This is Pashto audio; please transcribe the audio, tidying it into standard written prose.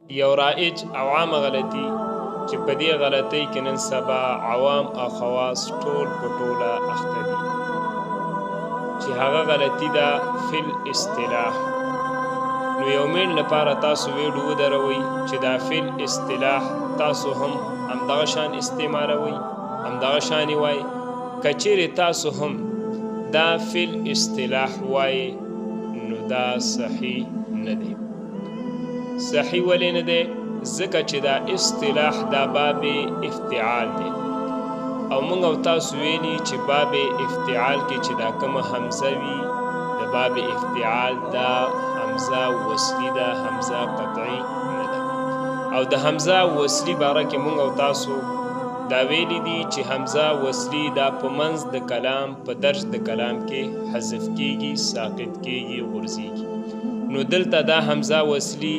یو رائج او عامه غلطي چې په دې غلطۍ کې نن سبا عوام او خواص ټول په ټوله اخته دي، چې هغه غلطي ده فی الاصطلاح. نو یو منټ لپاره تاسو ویډیو ودروئ چې دا فی الاصطلاح تاسو هم همدغه شان استعمالوئ، همدغه شان یې وایئ. که چیرې تاسو هم دا فی الاصطلاح وایئ نو دا صحیح نه دی. صحیح ولې نه دی؟ ځکه چې دا اصطلاح دا باب افتعال دی، او موږ او تاسو ویلي چې باب افتعال کې چې دا کومه حمزه وي د باب افتعال دا حمزه وصلي ده، حمزه قطعي نه ده. او د حمزه وصلي باره کې موږ او تاسو دا ویلی دي چې حمزه وصلي دا په منځ د کلام په درج د کلام کې حذف کیږي، ساقط کیږي، غورځیږي. نو دلته دا حمزه وصلي